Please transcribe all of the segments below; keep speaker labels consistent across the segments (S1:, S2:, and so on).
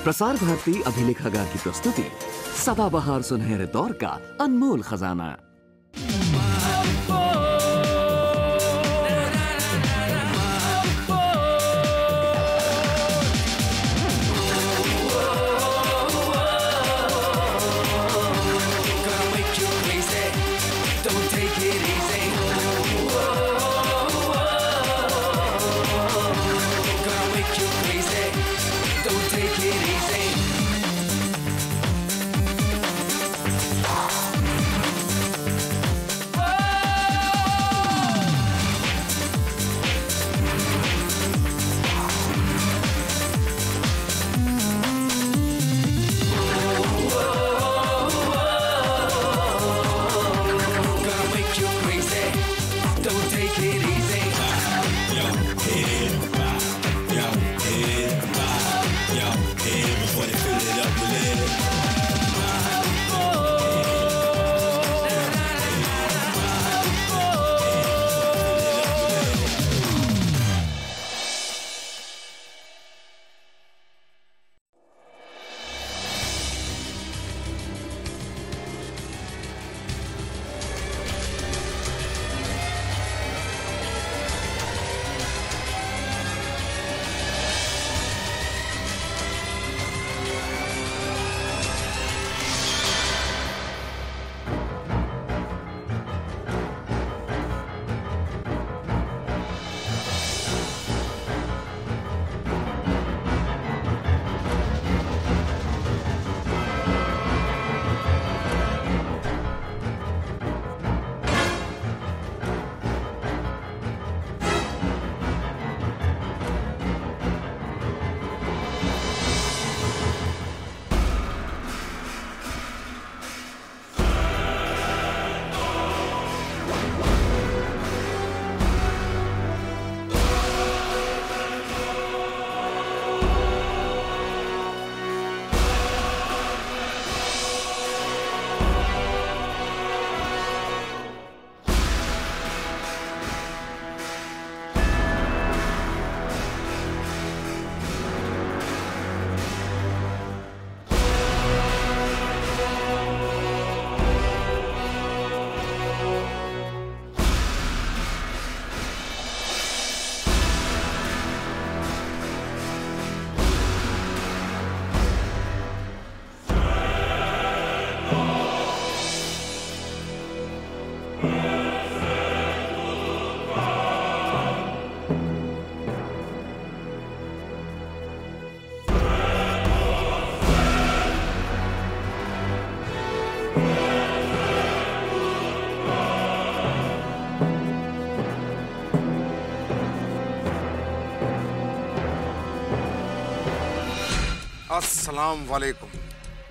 S1: प्रसार भारती अभिलेखागार की प्रस्तुति सदाबहार सुनहरे दौर का अनमोल खजाना।
S2: अस्सलाम वालेकुम।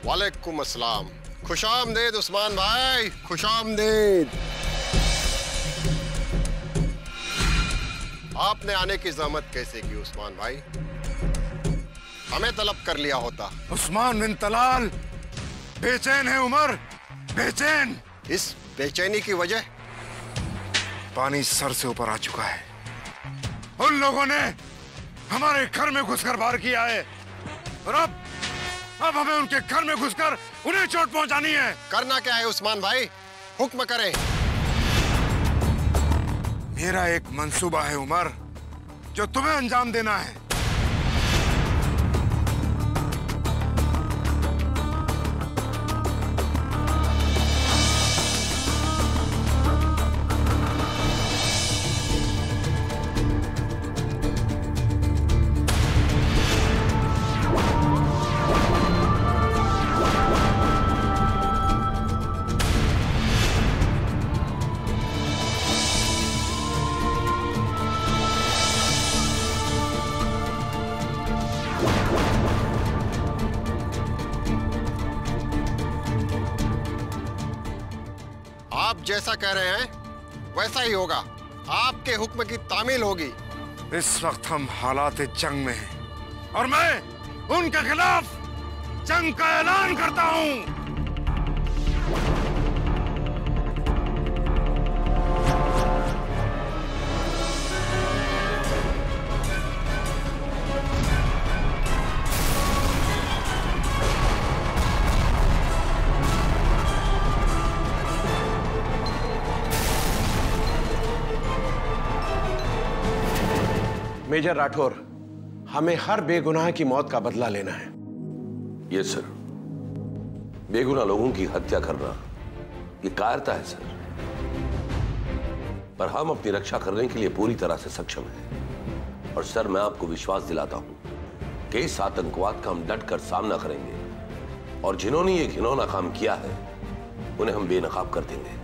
S3: वालेकुम अस्सलाम। खुशामदीद उस्मान भाई, खुशामदीद। आपने आने की जहमत कैसे की उस्मान भाई? हमें तलब कर लिया होता।
S2: उस्मान बिन तलाल बेचैन है उमर, बेचैन।
S3: इस बेचैनी की वजह?
S2: पानी सर से ऊपर आ चुका है। उन लोगों ने हमारे घर में घुसकर वार किया है और अब हमें उनके घर में घुसकर उन्हें चोट पहुंचानी है।
S3: करना क्या है उस्मान भाई? हुक्म करें।
S2: मेरा एक मंसूबा है उमर, जो तुम्हें अंजाम देना है।
S3: आप जैसा कह रहे हैं वैसा ही होगा। आपके हुक्म की तामील होगी।
S2: इस वक्त हम हालात जंग में हैं और मैं उनके खिलाफ जंग का ऐलान करता हूं।
S4: मेजर राठौर, हमें हर बेगुनाह की मौत का बदला लेना है।
S5: Yes sir. बेगुनाह लोगों की हत्या करना ये कायरता है सर, पर हम अपनी रक्षा करने के लिए पूरी तरह से सक्षम हैं। और सर, मैं आपको विश्वास दिलाता हूं कि इस आतंकवाद का हम डटकर सामना करेंगे और जिन्होंने ये घिनौना काम किया है उन्हें हम बेनकाब कर देंगे।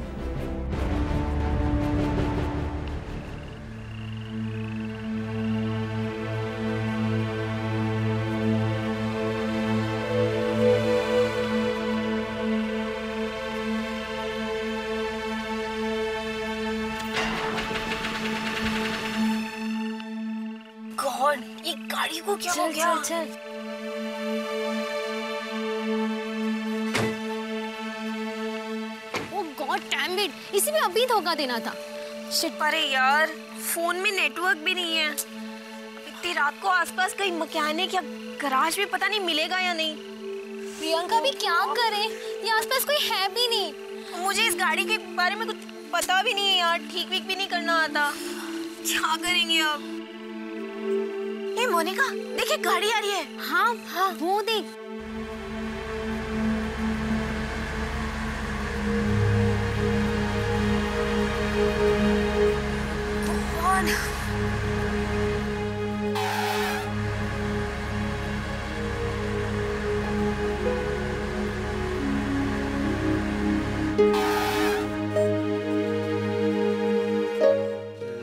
S6: गॉड, ये गाड़ी को क्या हो गया?
S7: चल। ओ गॉड डैम इट, इसे भी अभी धोखा देना था।
S6: शिट, अरे यार, फोन में नेटवर्क भी नहीं है। इतनी रात को आसपास कहीं मैकेनिक या गराज भी पता नहीं मिलेगा या नहीं।
S7: प्रियंका भी क्या करे, ये आसपास कोई है भी नहीं।
S6: मुझे इस गाड़ी के बारे में कुछ पता भी नहीं है यार, ठीक वीक भी नहीं करना आता। क्या करेंगे अब? ए मोनिका, देखिए गाड़ी आ रही है।
S7: हाँ, वो देख।
S6: कौन?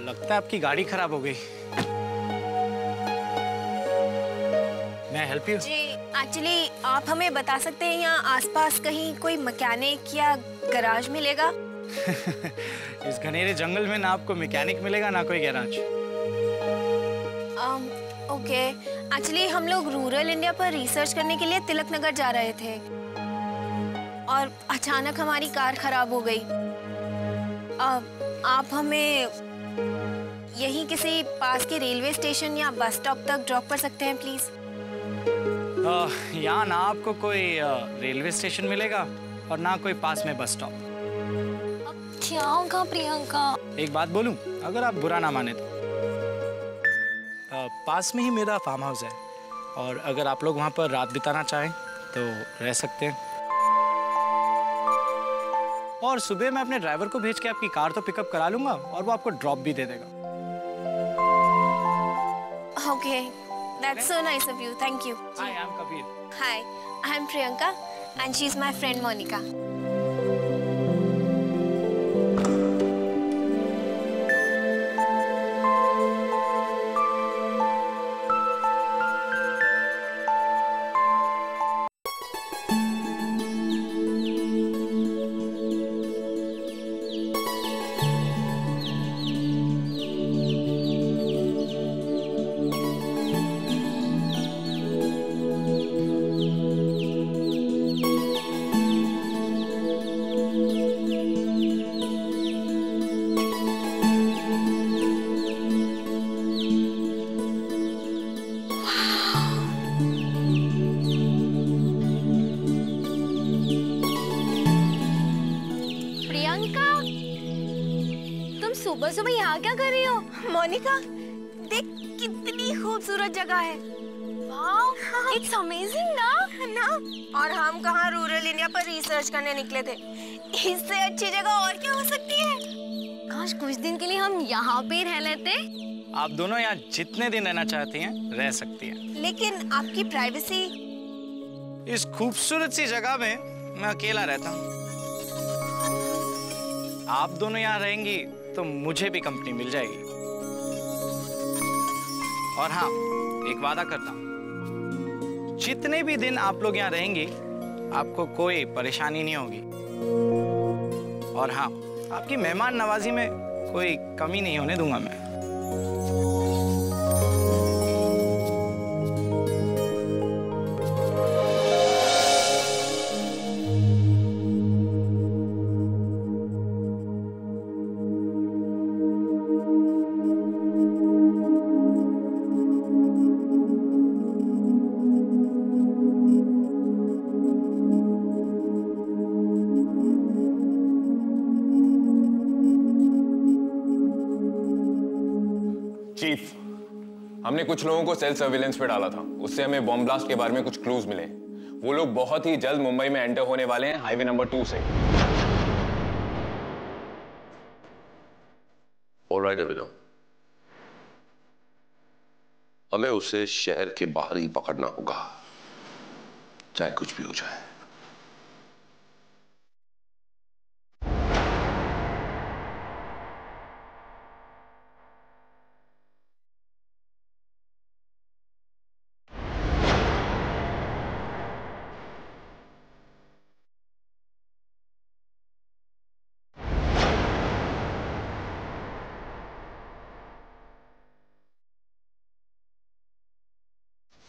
S8: लगता है आपकी गाड़ी खराब हो गई। मैं हेल्प यू?
S6: जी, एक्चुअली आप हमें बता सकते हैं यहाँ आसपास कहीं कोई मैकेनिक या गराज मिलेगा?
S8: इस घनेरे जंगल में ना आपको मैकेनिक मिलेगा ना कोई गैराज।
S6: ओके, एक्चुअली हम लोग रूरल इंडिया पर रिसर्च करने के लिए तिलक नगर जा रहे थे और अचानक हमारी कार खराब हो गई। आप हमें यहीं किसी पास के रेलवे स्टेशन या बस स्टॉप तक ड्रॉप कर सकते हैं प्लीज?
S8: यहाँ ना आपको कोई रेलवे स्टेशन मिलेगा और ना कोई पास में बस स्टॉप।
S7: क्या होगा प्रियंका?
S8: एक बात बोलूं, अगर आप बुरा ना माने तो पास में ही मेरा फार्म हाउस है और अगर आप लोग वहाँ पर रात बिताना चाहें तो रह सकते हैं। और सुबह मैं अपने ड्राइवर को भेज के आपकी कार तो पिकअप करा लूंगा और वो आपको ड्रॉप भी दे देगा।
S6: Okay, that's so nice of you. Thank you.
S8: Hi, I'm Kabir.
S6: Hi, I'm Priyanka and she's my friend Monica.
S7: सुबह सुबह यहाँ क्या कर रही हो?
S6: मोनिका, देख कितनी खूबसूरत जगह है।
S7: वाओ, इट्स अमेजिंग ना?
S6: और हम कहाँ रूरल इंडिया पर रिसर्च करने निकले थे। इससे अच्छी जगह और क्या हो सकती है?
S7: काश कुछ दिन के लिए हम यहाँ पे रह लेते।
S8: आप दोनों यहाँ जितने दिन रहना चाहती हैं रह सकती हैं।
S6: लेकिन आपकी प्राइवेसी?
S8: इस खूबसूरत सी जगह में मैं अकेला रहता हूँ। आप दोनों यहाँ रहेंगी तो मुझे भी कंपनी मिल जाएगी। और हाँ, एक वादा करता हूँ, जितने भी दिन आप लोग यहाँ रहेंगी आपको कोई परेशानी नहीं होगी। और हाँ, आपकी मेहमान नवाजी में कोई कमी नहीं होने दूंगा मैं।
S4: चीफ,
S9: हमने कुछ लोगों को सेल्फ सर्विलेंस पे डाला था, उससे हमें बॉम्ब ब्लास्ट के बारे में कुछ क्लूज मिले। वो लोग बहुत ही जल्द मुंबई में एंटर होने वाले हैं हाईवे नंबर 2 से।
S5: ऑलराइट अभिनव, हमें उसे शहर के बाहर ही पकड़ना होगा, चाहे कुछ भी हो जाए।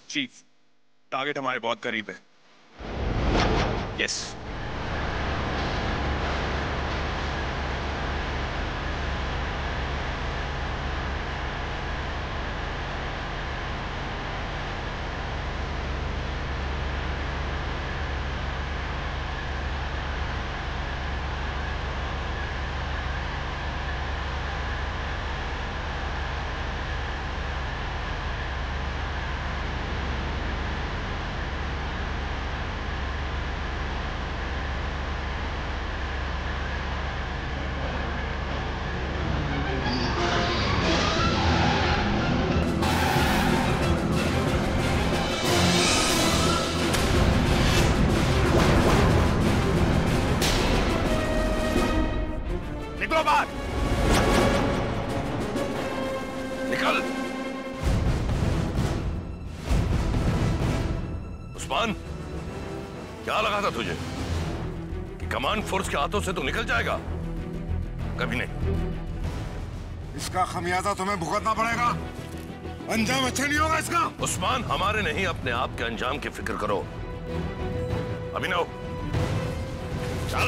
S9: चीफ, टारगेट हमारे बहुत करीब है। यस।
S5: निकलो बाहर, निकल। उस्मान, क्या लगा था तुझे कि कमांड फोर्स के हाथों से तू निकल जाएगा? कभी नहीं।
S2: इसका खमियाजा तुम्हें भुगतना पड़ेगा, अंजाम अच्छा नहीं होगा इसका।
S5: उस्मान, हमारे नहीं अपने आप के अंजाम की फिक्र करो। अभिनव, चल।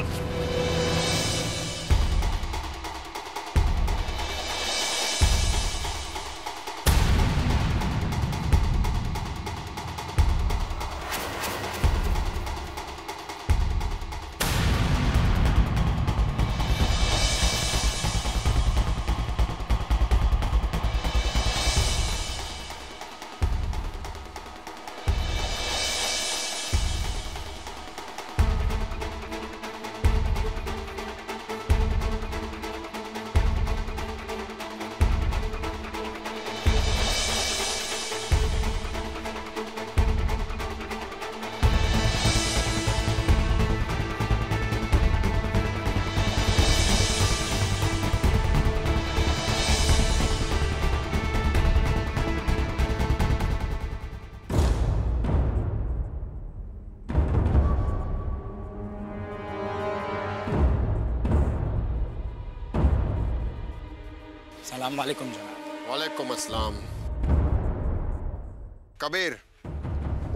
S8: सलाम वालेकुम जनाब।
S3: वालेकुम अस्सलाम। कबीर,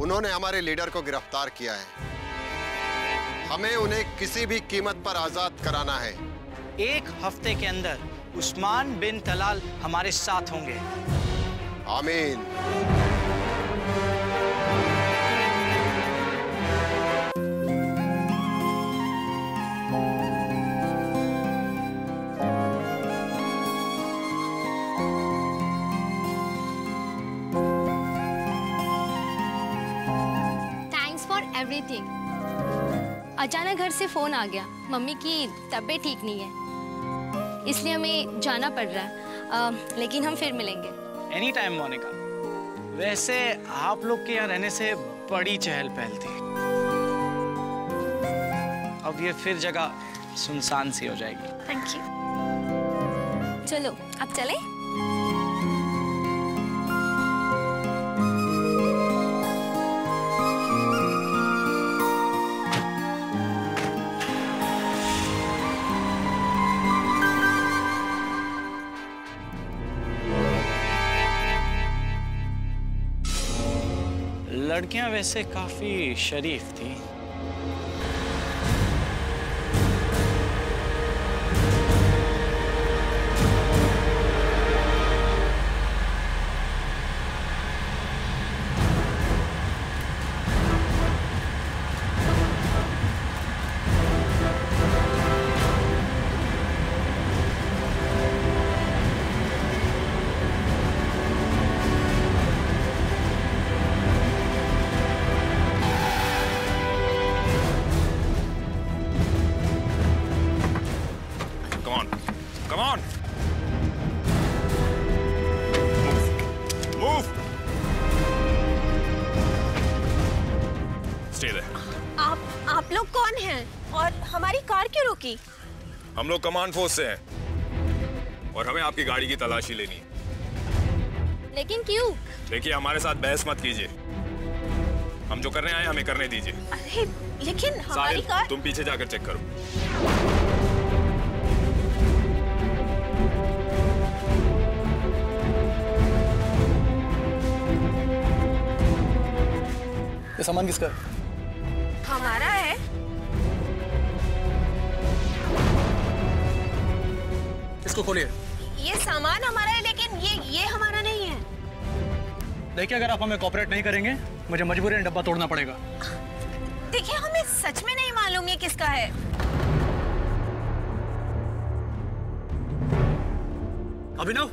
S3: उन्होंने हमारे लीडर को गिरफ्तार किया है। हमें उन्हें किसी भी कीमत पर आजाद कराना है।
S8: 1 हफ्ते के अंदर उस्मान बिन तलाल हमारे साथ होंगे।
S3: आमीन।
S7: एवरीथिंग। अचानक घर से फोन आ गया, मम्मी की तबीयत ठीक नहीं है, इसलिए हमें जाना पड़ रहा है, लेकिन हम फिर मिलेंगे।
S8: Any time Monica. वैसे आप लोग के यहाँ रहने से बड़ी चहल पहल थी, अब ये फिर जगह सुनसान सी हो जाएगी।
S7: Thank you. चलो अब चलें?
S8: लड़कियां वैसे काफी शरीफ थी।
S6: कौन है और हमारी कार क्यों रोकी?
S9: हम लोग कमांड फोर्स से हैं और हमें आपकी गाड़ी की तलाशी लेनी है।
S7: लेकिन क्यों?
S9: देखिए, हमारे साथ बहस मत कीजिए। हम जो करने आए हमें करने दीजिए।
S6: अरे लेकिन हमारी कार।
S9: तुम पीछे जाकर चेक करो।
S10: ये सामान किसका है?
S6: हमारा है।
S10: इसको खोलिए।
S6: ये सामान हमारा है, लेकिन ये हमारा नहीं है।
S10: देखिए, अगर आप हमें कोऑपरेट नहीं करेंगे, मुझे मजबूरन डब्बा तोड़ना पड़ेगा।
S6: देखिए, हमें सच में नहीं मालूम ये किसका है।
S10: अभिनव,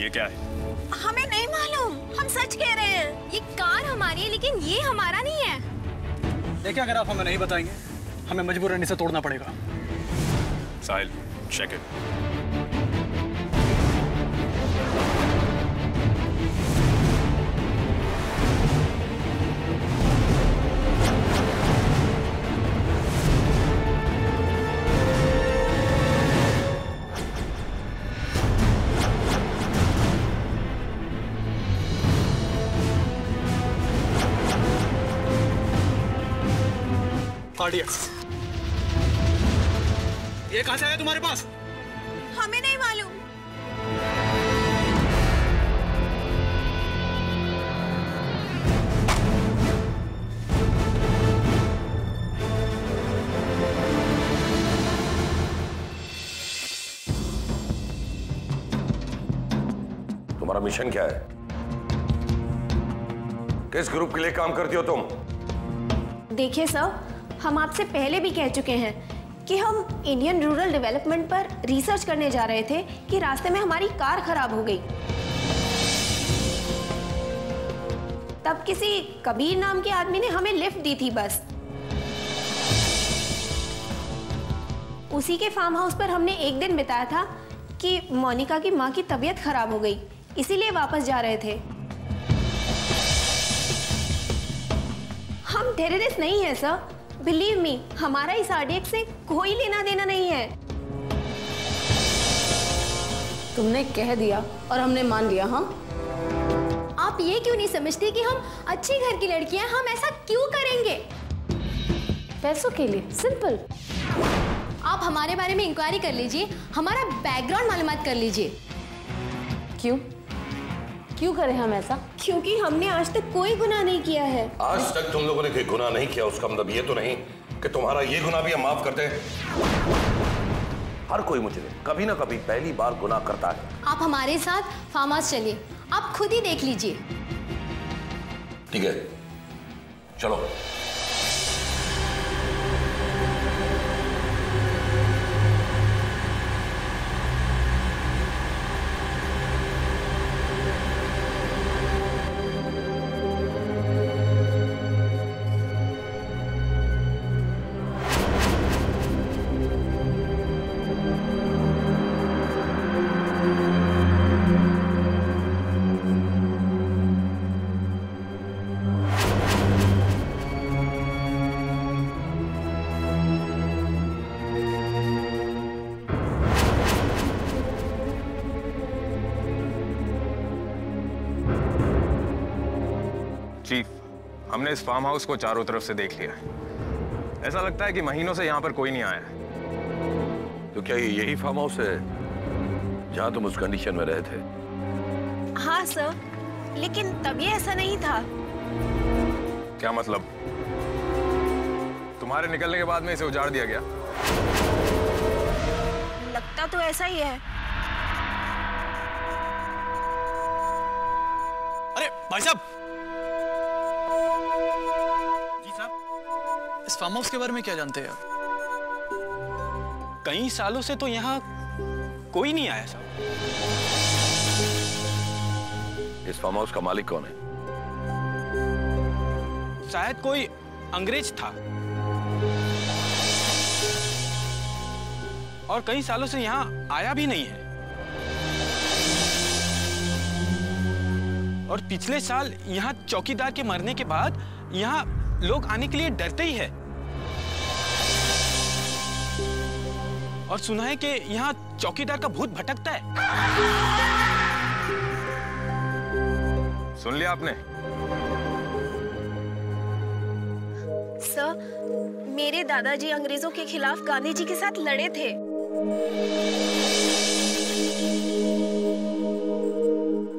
S9: ये क्या है?
S6: हमें नहीं मालूम, हम सच कह रहे हैं।
S7: ये कार हमारी है, लेकिन ये हमारा नहीं है।
S10: देखिए, अगर आप हमें नहीं बताएंगे, हमें मजबूरन इसे तोड़ना पड़ेगा।
S9: साहिल, चेक इट।
S10: RDX, ये कहां से आया तुम्हारे पास?
S6: हमें नहीं मालूम।
S5: तुम्हारा मिशन क्या है? किस ग्रुप के लिए काम करती हो तुम?
S11: देखिए सर, हम आपसे पहले भी कह चुके हैं कि हम इंडियन रूरल डेवलपमेंट पर रिसर्च करने जा रहे थे कि रास्ते में हमारी कार खराब हो गई। तब किसी कबीर नाम के आदमी ने हमें लिफ्ट दी थी बस। उसी के फार्म हाउस पर हमने एक दिन बिताया था कि मोनिका की माँ की तबीयत खराब हो गई, इसीलिए वापस जा रहे थे। हम टेररिस्ट नहीं है सर, बिलीव मी, हमारा इस RDX से कोई लेना देना नहीं है।
S12: तुमने कह दिया और हमने मान लिया। हाँ,
S7: आप ये क्यों नहीं समझते कि हम अच्छे घर की लड़कियां, हम ऐसा क्यों करेंगे?
S12: पैसों के लिए, सिंपल।
S7: आप हमारे बारे में इंक्वायरी कर लीजिए, हमारा बैकग्राउंड मालूमात कर लीजिए।
S12: क्यों क्यों करें हम ऐसा?
S11: क्योंकि हमने आज तक कोई गुनाह नहीं किया है।
S5: आज तक तुम लोगों ने कोई गुनाह नहीं किया, उसका मतलब ये तो नहीं कि तुम्हारा ये गुनाह भी हम माफ करते हैं। हर कोई मुजरिम कभी ना कभी पहली बार गुनाह करता है।
S7: आप हमारे साथ फार्म हाउस चलिए, आप खुद ही देख लीजिए।
S5: ठीक है, चलो।
S9: चीफ, हमने इस फार्म हाउस को चारों तरफ से देख लिया है। ऐसा लगता है कि महीनों से यहाँ पर कोई नहीं आया है।
S5: तो क्या ये यही फार्म हाउस है जहाँ तुम उस कंडीशन में रहे थे?
S6: हाँ सर, लेकिन तब ये ऐसा नहीं था।
S9: क्या मतलब? तुम्हारे निकलने के बाद में इसे उजाड़ दिया गया?
S6: लगता तो ऐसा ही है।
S10: अरे भाई साहब, जी साहब, इस फार्म हाउस के बारे में क्या जानते हैं आप?
S8: कई सालों से तो यहाँ कोई नहीं आया साहब।
S5: इस फार्म हाउस का मालिक कौन है?
S8: शायद कोई अंग्रेज था और कई सालों से यहाँ आया भी नहीं है। और पिछले साल यहाँ चौकीदार के मरने के बाद यहाँ लोग आने के लिए डरते ही है। और सुना है कि यहाँ चौकीदार का भूत भटकता है।
S9: सुन लिया आपने?
S11: सर, मेरे दादाजी अंग्रेजों के खिलाफ गांधी जी के साथ लड़े थे।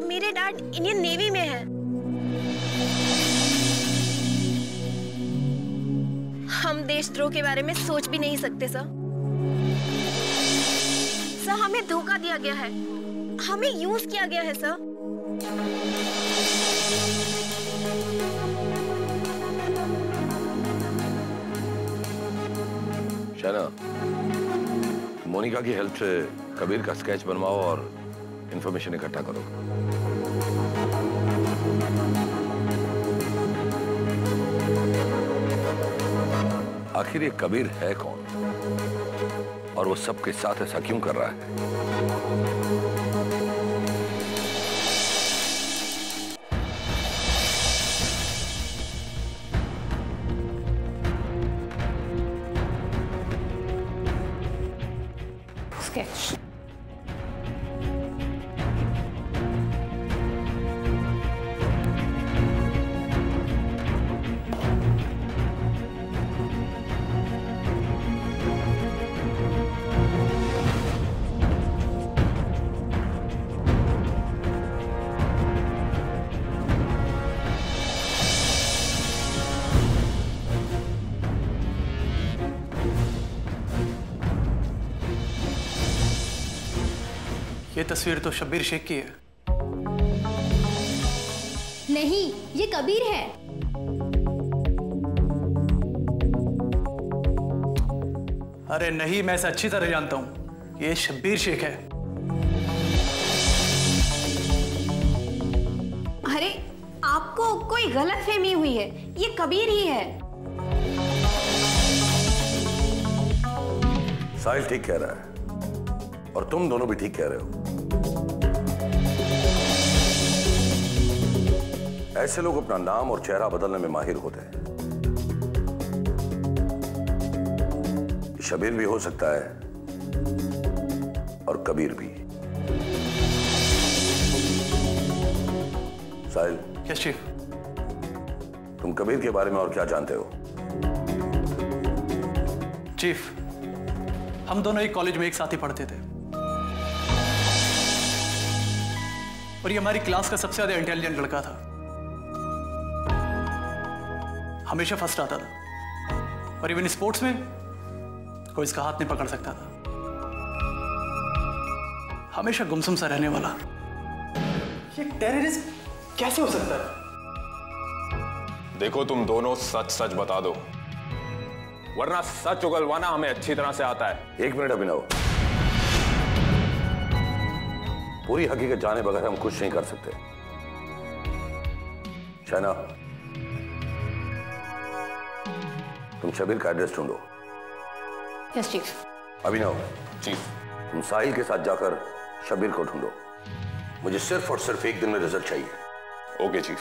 S11: मेरे डैड इंडियन नेवी में है। हम देशद्रोह के बारे में सोच भी नहीं सकते सर। सर, हमें धोखा दिया गया है, हमें यूज किया गया है सर।
S5: शैना, मोनिका की हेल्प से कबीर का स्केच बनवाओ और इंफॉर्मेशन इकट्ठा करो। आखिर ये कबीर है कौन और वो सबके साथ ऐसा क्यों कर रहा है?
S12: स्केच।
S10: ये तस्वीर तो शब्बीर शेख की है।
S7: नहीं, ये कबीर है।
S10: अरे नहीं, मैं इसे अच्छी तरह जानता हूं। ये शब्बीर शेख है।
S11: अरे, आपको कोई गलतफहमी हुई है, ये कबीर ही है।
S5: साहिल ठीक कह रहा है और तुम दोनों भी ठीक कह रहे हो। ऐसे लोग अपना नाम और चेहरा बदलने में माहिर होते हैं। शबीर भी हो सकता है और कबीर भी। साहिल।
S10: Yes chief.
S5: तुम कबीर के बारे में और क्या जानते हो?
S10: चीफ, हम दोनों एक कॉलेज में एक साथ ही पढ़ते थे और ये हमारी क्लास का सबसे ज्यादा इंटेलिजेंट लड़का था। हमेशा फर्स्ट आता था और इवन स्पोर्ट्स में कोई इसका हाथ नहीं पकड़ सकता था। हमेशा गुमसुम सा रहने वाला। ये टेररिस्ट कैसे हो सकता है?
S9: देखो, तुम दोनों सच सच बता दो, वरना सच उगलवाना हमें अच्छी तरह से आता है।
S5: एक मिनट अभिनव, पूरी हकीकत जाने बगैर हम कुछ नहीं कर सकते। शैना, तुम शबीर का एड्रेस ढूंढो।
S12: Yes chief.
S5: अभिनव।
S9: चीफ।
S5: तुम साहिल के साथ जाकर शबीर को ढूंढो। मुझे सिर्फ और सिर्फ एक दिन में रिजल्ट चाहिए।
S9: Okay chief.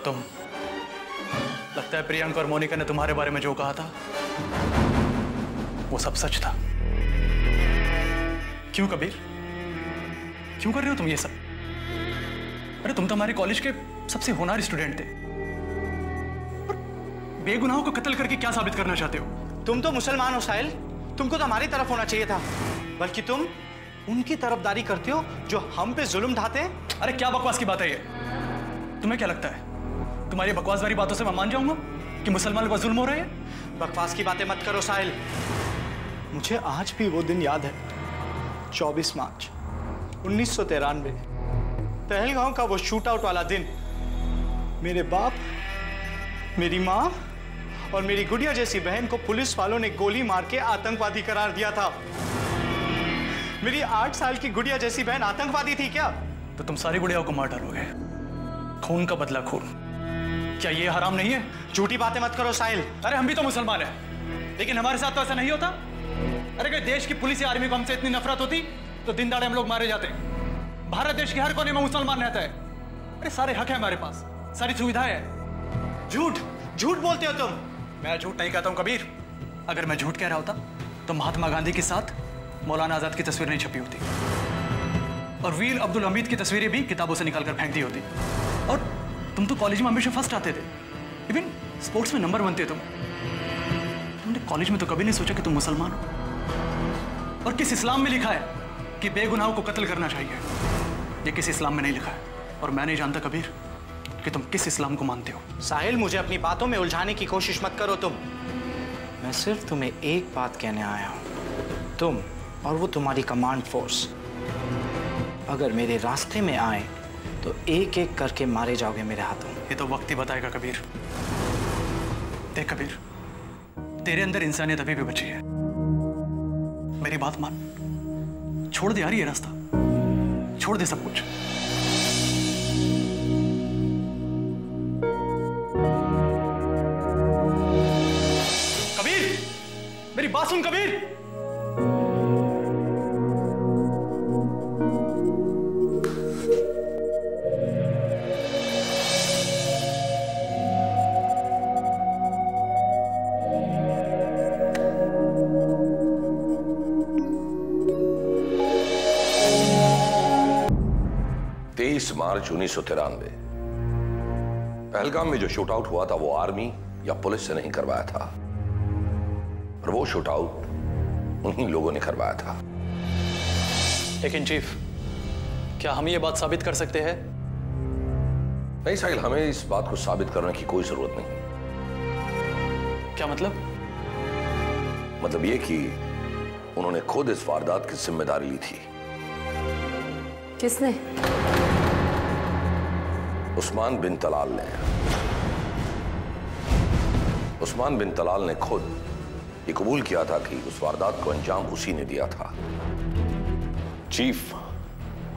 S10: तुम। लगता है प्रियंका और मोनिका ने तुम्हारे बारे में जो कहा था वो सब सच था। क्यों कबीर, क्यों कर रहे हो तुम ये सब? अरे तुम तो हमारे कॉलेज के सबसे होनहार स्टूडेंट थे, और बेगुनाहों को कत्ल करके क्या साबित करना चाहते हो?
S8: तुम तो मुसलमान हो साहिल, तुमको तो हमारी तरफ होना चाहिए था, बल्कि तुम उनकी तरफदारी करते हो जो हम पे जुल्म ढाते हैं।
S10: अरे क्या बकवास की बात है ये? तुम्हें क्या लगता है तुम्हारी बकवास वाली बातों से मैं मान जाऊंगा कि मुसलमानों पर जुल्म हो रहे हैं?
S8: बकवास की बातें मत करो साहिल। मुझे आज भी वो दिन याद है, 24 मार्च 1993, पहलगांव का वो शूट आउट वाला दिन। मेरे बाप, मेरी माँ और मेरी गुड़िया जैसी बहन को पुलिस वालों ने गोली मार के आतंकवादी करार दिया था। मेरी 8 साल की गुड़िया जैसी बहन आतंकवादी थी क्या?
S10: तो तुम सारी गुड़ियाओं को मार डालोगे। खून का बदला खून, क्या ये हराम नहीं है?
S8: झूठी बातें मत करो साहिल।
S10: अरे हम भी तो मुसलमान हैं, लेकिन हमारे साथ तो ऐसा नहीं होता। अरे अगर देश की पुलिस या आर्मी को हमसे इतनी नफरत होती तो दिन दाड़े हम लोग मारे जाते। भारत देश के हर कोने में मुसलमान रहता है। अरे सारे हक है हमारे पास, सारी सुविधाएं है।
S8: झूठ झूठ बोलते हो तुम।
S10: मैं झूठ नहीं कहता हूं कबीर। अगर मैं झूठ कह रहा होता तो महात्मा गांधी के साथ मौलाना आजाद की तस्वीर नहीं छपी होती, और वीर अब्दुल हमीद की तस्वीरें भी किताबों से निकालकर फेंक दी होती। और तुम तो कॉलेज में हमेशा फर्स्ट आते थे, इवन स्पोर्ट्स में नंबर 1 थे तुमने कॉलेज में तो कभी नहीं सोचा कि तुम मुसलमान हो। और किस इस्लाम में लिखा है कि बेगुनाहों को कत्ल करना चाहिए? ये किस इस्लाम में नहीं लिखा है, और मैं नहीं जानता कबीर कि तुम किस इस्लाम को मानते हो।
S8: साहिल, मुझे अपनी बातों में उलझाने की कोशिश मत करो तुम। मैं सिर्फ तुम्हें एक बात कहने आया हूं। तुम और वो तुम्हारी कमांड फोर्स अगर मेरे रास्ते में आए तो एक एक करके मारे जाओगे मेरे हाथों।
S10: ये तो वक्त ही बताएगा कबीर। देख कबीर, तेरे अंदर इंसानियत अभी भी बची है। मेरी बात मान, छोड़ दे यार ये रास्ता, छोड़ दे सब कुछ। कबीर, मेरी बात सुन कबीर।
S5: मार्च 1993 पहलगाम में जो शूट आउट हुआ था वो आर्मी या पुलिस से नहीं करवाया था, और वो शूट आउट उन्हीं लोगों ने करवाया था।
S10: लेकिन चीफ, क्या हम ये बात साबित कर सकते हैं?
S5: नहीं साहिल, हमें इस बात को साबित करने की कोई जरूरत नहीं।
S10: क्या मतलब?
S5: मतलब ये कि उन्होंने खुद इस वारदात की जिम्मेदारी ली थी।
S12: किसने?
S5: उस्मान बिन तलाल ने। उस्मान बिन तलाल ने खुद ये कबूल किया था कि उस वारदात को अंजाम उसी ने दिया था।
S9: चीफ,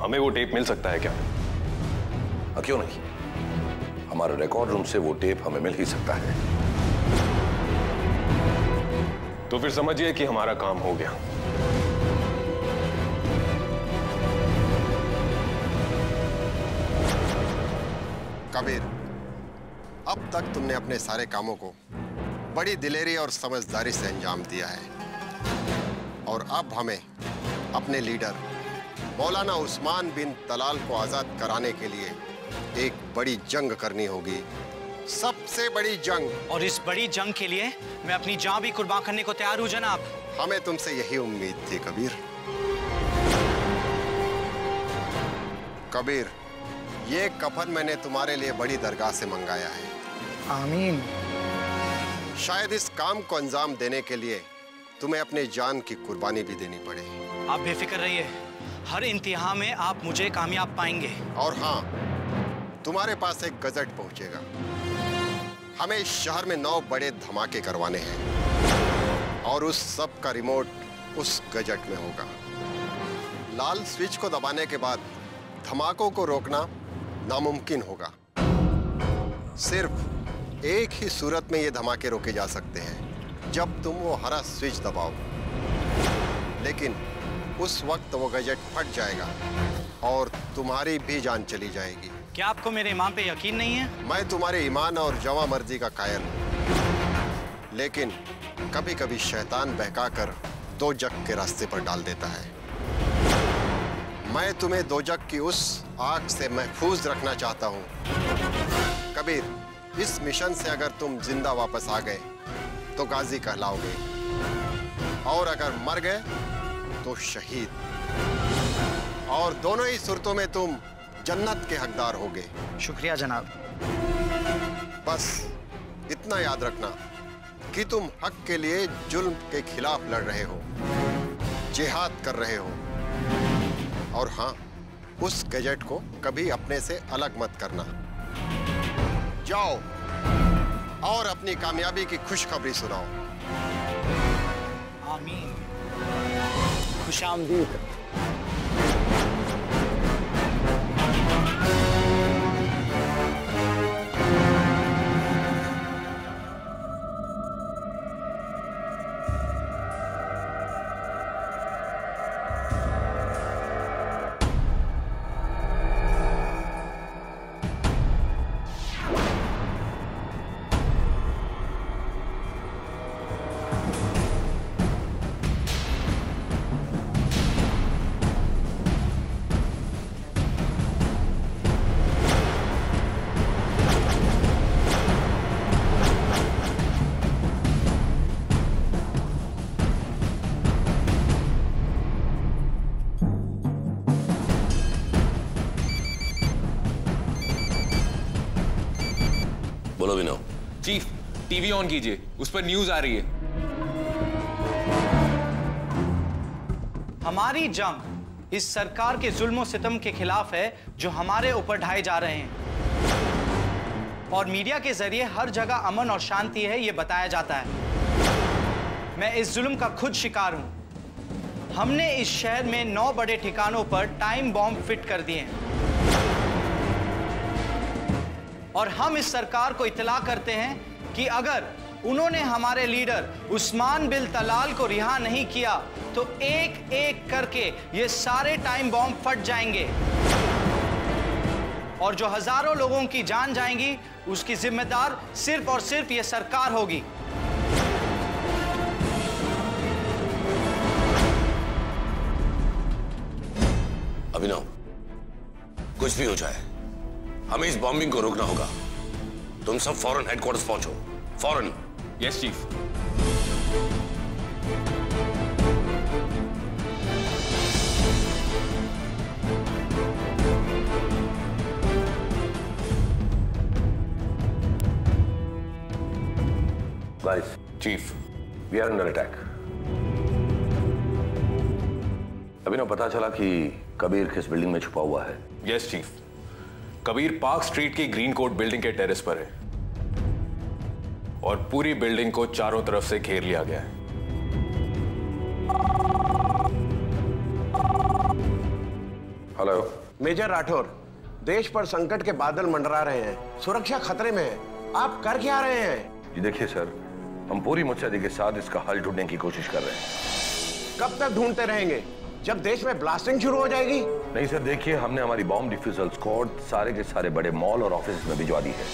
S9: हमें वो टेप मिल सकता है क्या?
S5: क्यों नहीं, हमारे रिकॉर्ड रूम से वो टेप हमें मिल ही सकता है।
S9: तो फिर समझिए कि हमारा काम हो गया।
S3: कबीर, अब तक तुमने अपने सारे कामों को बड़ी दिलेरी और समझदारी से अंजाम दिया है, और अब हमें अपने लीडर मौलाना उस्मान बिन तलाल को आजाद कराने के लिए एक बड़ी जंग करनी होगी, सबसे बड़ी जंग।
S8: और इस बड़ी जंग के लिए मैं अपनी जान भी कुर्बान करने को तैयार हूं जनाब।
S3: हमें तुमसे यही उम्मीद थी कबीर। कबीर, ये कफन मैंने तुम्हारे लिए बड़ी दरगाह से मंगाया है।
S8: आमीन।
S3: शायद इस काम को अंजाम देने के लिए तुम्हें अपनी जान की कुर्बानी भी देनी पड़े।
S8: आप बेफिक्र रहिए, हर इम्तिहान में आप मुझे कामयाब पाएंगे।
S3: और हाँ, तुम्हारे पास एक गजट पहुंचेगा। हमें इस शहर में 9 बड़े धमाके करवाने हैं, और उस सब का रिमोट उस गजट में होगा। लाल स्विच को दबाने के बाद धमाकों को रोकना नामुमकिन होगा। सिर्फ एक ही सूरत में ये धमाके रोके जा सकते हैं, जब तुम वो हरा स्विच दबाओ। लेकिन उस वक्त वो गैजेट फट जाएगा और तुम्हारी भी जान चली जाएगी।
S8: क्या आपको मेरे ईमान पे यकीन नहीं है?
S3: मैं तुम्हारे ईमान और जवा मर्जी का कायल हूं, लेकिन कभी कभी शैतान बहकाकर दोजख के रास्ते पर डाल देता है। मैं तुम्हें दोजख की उस आग से महफूज रखना चाहता हूं। कबीर, इस मिशन से अगर तुम जिंदा वापस आ गए तो गाजी कहलाओगे, और अगर मर गए तो शहीद, और दोनों ही सूरतों में तुम जन्नत के हकदार होगे।
S8: शुक्रिया जनाब।
S3: बस इतना याद रखना कि तुम हक के लिए जुल्म के खिलाफ लड़ रहे हो, जिहाद कर रहे हो, और हाँ, उस गैजेट को कभी अपने से अलग मत करना। जाओ और अपनी कामयाबी की खुशखबरी सुनाओ।
S8: आमीन। खुशामदीद।
S5: बोलो विनो।
S9: चीफ, टीवी ऑन कीजिए, उस पर न्यूज आ रही है।
S8: हमारी जंग इस सरकार के जुल्म सितम के खिलाफ है जो हमारे ऊपर ढाए जा रहे हैं, और मीडिया के जरिए हर जगह अमन और शांति है ये बताया जाता है। मैं इस जुल्म का खुद शिकार हूं। हमने इस शहर में 9 बड़े ठिकानों पर टाइम बॉम्ब फिट कर दिए हैं, और हम इस सरकार को इत्तला करते हैं कि अगर उन्होंने हमारे लीडर उस्मान बिन तलाल को रिहा नहीं किया तो एक एक करके ये सारे टाइम बॉम्ब फट जाएंगे, और जो हजारों लोगों की जान जाएंगी उसकी जिम्मेदार सिर्फ और सिर्फ ये सरकार होगी।
S5: अभिनव, कुछ भी हो जाए हमें इस बॉम्बिंग को रोकना होगा। तुम सब फौरन हेडक्वार्टर्स पहुंचो, फौरन।
S9: Yes chief.
S5: Guys,
S9: chief,
S5: we are under attack. Abhinav, पता चला कि कबीर किस बिल्डिंग में छुपा हुआ है?
S9: Yes chief, Kabir park street की ग्रीन कोर्ट बिल्डिंग के टेरेस पर है, और पूरी बिल्डिंग को चारों तरफ से घेर लिया गया है।
S4: हेलो मेजर राठौर, देश पर संकट के बादल मंडरा रहे हैं, सुरक्षा खतरे में है, आप कर क्या रहे हैं?
S5: जी देखिए सर, हम पूरी मुस्तैदी के साथ इसका हल ढूंढने की कोशिश कर रहे हैं।
S4: कब तक ढूंढते रहेंगे? जब देश में ब्लास्टिंग शुरू हो जाएगी?
S5: नहीं सर, देखिए हमने हमारी बॉम्ब डिफ्यूजल स्क्वाड सारे के सारे बड़े मॉल और ऑफिस में भिजवा दी है।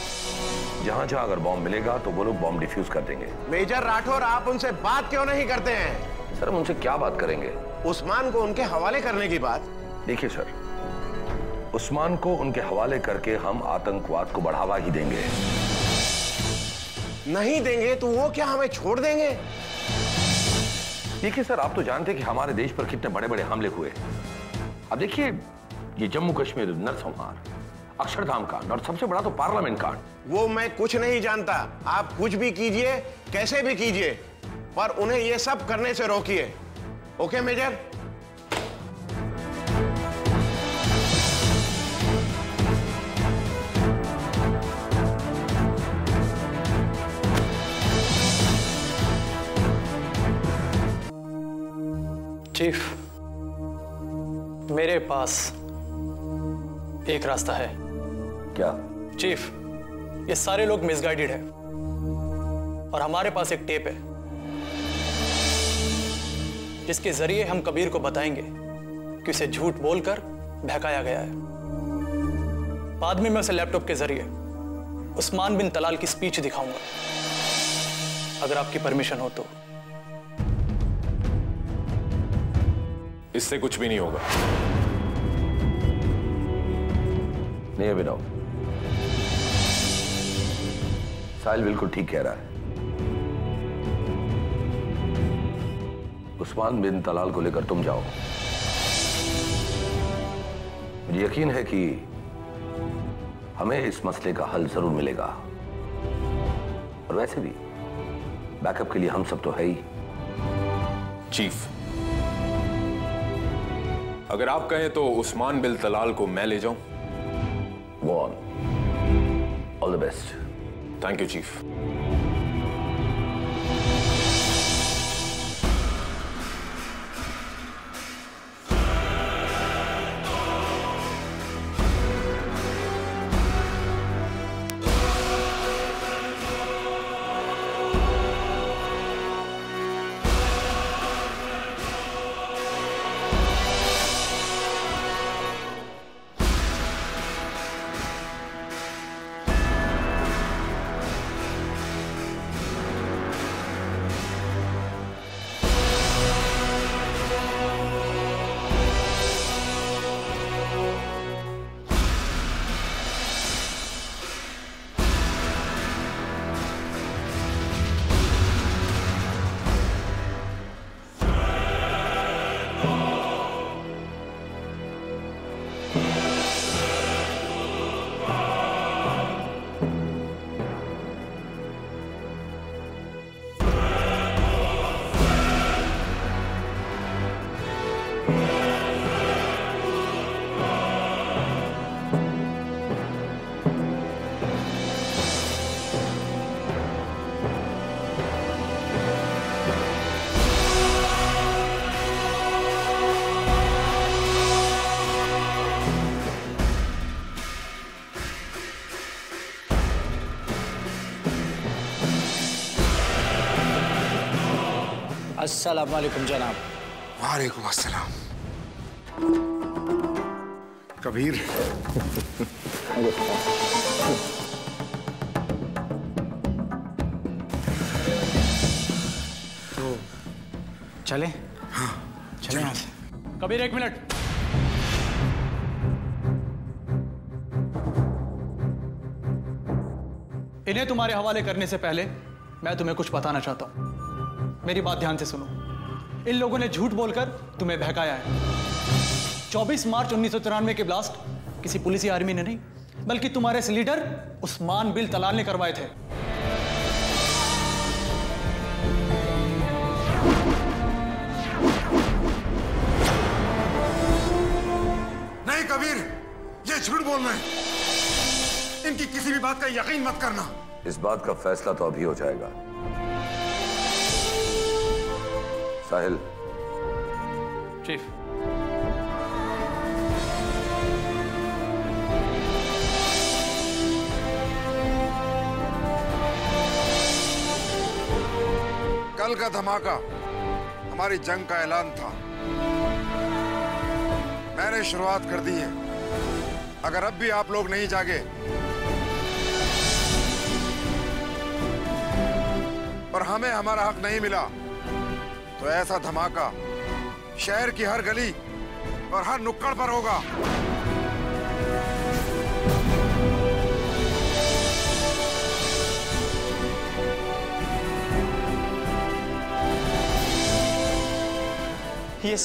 S5: जहां जहां अगर बॉम्ब मिलेगा तो वो लोग बॉम्ब डिफ्यूज कर देंगे।
S4: मेजर राठौर, आप उनसे बात क्यों नहीं करते हैं?
S5: सर, हम उनसे क्या बात करेंगे?
S4: उस्मान को उनके हवाले करने की बात।
S5: देखिए सर, उस्मान को उनके हवाले करके हम आतंकवाद को बढ़ावा ही देंगे।
S4: नहीं देंगे तो वो क्या हमें छोड़ देंगे?
S5: देखिए सर, आप तो जानते हैं कि हमारे देश पर कितने बड़े बड़े हमले हुए। अब देखिए, ये जम्मू कश्मीर नरसंहार, अक्षरधाम कांड, और सबसे बड़ा तो पार्लियामेंट कांड।
S4: वो मैं कुछ नहीं जानता। आप कुछ भी कीजिए, कैसे भी कीजिए, पर उन्हें ये सब करने से रोकिए। Okay major?
S10: चीफ, मेरे पास एक रास्ता है।
S5: क्या?
S10: चीफ, ये सारे लोग मिसगाइडेड हैं, और हमारे पास एक टेप है जिसके जरिए हम कबीर को बताएंगे कि उसे झूठ बोलकर बहकाया गया है। बाद में मैं उसे लैपटॉप के जरिए उस्मान बिन तलाल की स्पीच दिखाऊंगा, अगर आपकी परमिशन हो तो।
S9: इससे कुछ भी नहीं होगा।
S5: नहीं अभिनव, साहिल बिल्कुल ठीक कह रहा है। उस्मान बिन तलाल को लेकर तुम जाओ। मुझे यकीन है कि हमें इस मसले का हल जरूर मिलेगा। और वैसे भी बैकअप के लिए हम सब तो है ही।
S9: चीफ, अगर आप कहें तो उस्मान बिन तलाल को मैं ले जाऊं।
S5: Go on, all the best.
S9: Thank you chief.
S10: अस्सलाम वालेकुम जनाब।
S2: वालेकुम अस्सलाम। कबीर,
S10: तो चले?
S2: हाँ
S10: चले यहाँ से। कबीर एक मिनट। इन्हें तुम्हारे हवाले करने से पहले मैं तुम्हें कुछ बताना चाहता हूं। मेरी बात ध्यान से सुनो। इन लोगों ने झूठ बोलकर तुम्हें बहकाया है। 24 मार्च 1993 के ब्लास्ट किसी पुलिस या आर्मी ने नहीं, बल्कि तुम्हारे से लीडर उस्मान बिन तलाल ने करवाए थे।
S2: नहीं कबीर, ये झूठ बोल रहे हैं। इनकी किसी भी बात का यकीन मत करना।
S5: इस बात का फैसला तो अभी हो जाएगा। साहिल।
S10: चीफ।
S2: कल का धमाका हमारी जंग का ऐलान था। मैंने शुरुआत कर दी है। अगर अब भी आप लोग नहीं जागे और हमें हमारा हक नहीं मिला तो ऐसा धमाका शहर की हर गली और हर नुक्कड़ पर होगा।
S10: ये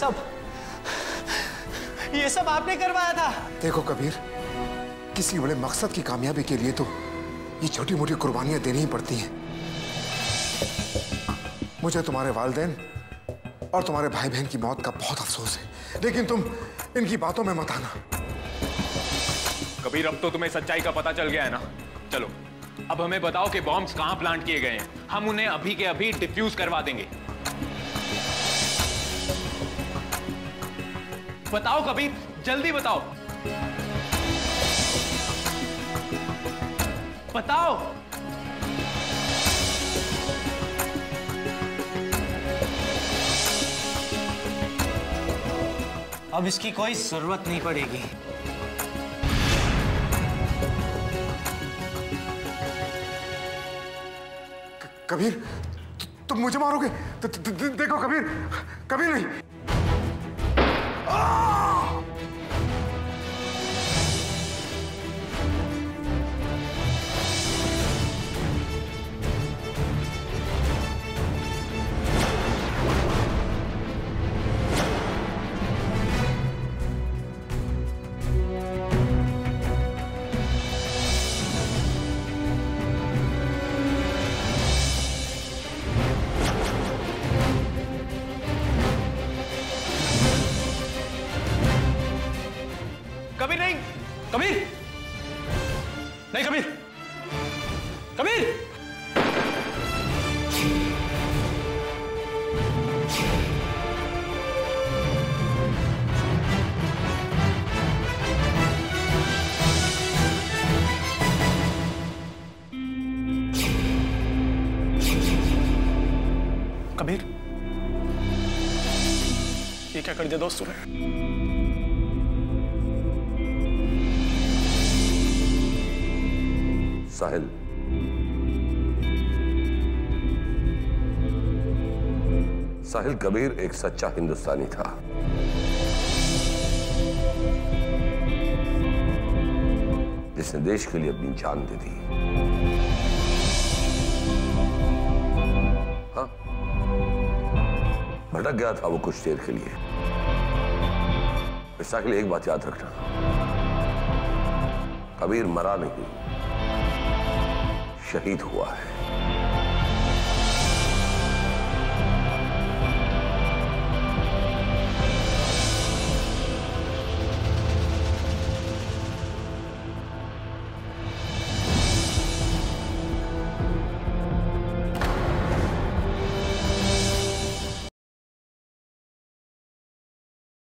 S10: सब आपने करवाया था?
S2: देखो कबीर, किसी बड़े मकसद की कामयाबी के लिए तो ये छोटी मोटी कुर्बानियां देनी ही पड़ती हैं। मुझे तुम्हारे वालिदैन और तुम्हारे भाई बहन की मौत का बहुत अफसोस है, लेकिन तुम इनकी बातों में मत आना।
S9: कबीर, अब तो तुम्हें सच्चाई का पता चल गया है ना? चलो अब हमें बताओ कि बॉम्ब्स कहां प्लांट किए गए हैं। हम उन्हें अभी के अभी डिफ्यूज करवा देंगे। बताओ कबीर, जल्दी बताओ। बताओ।
S8: अब इसकी कोई जरूरत नहीं पड़ेगी।
S2: कबीर, तुम मुझे मारोगे? देखो कबीर, कबीर नहीं।
S10: कबीर नहीं, कबीर नहीं, कबीर, कबीर। कबीर, ये क्या कर दिया दोस्त तूने?
S5: साहिल, साहिल, कबीर एक सच्चा हिंदुस्तानी था। जिसने देश के लिए अपनी जान दे दी। हाँ, भटक गया था वो कुछ देर के लिए। साहिल, एक बात याद रखना, कबीर मरा नहीं, शहीद हुआ है।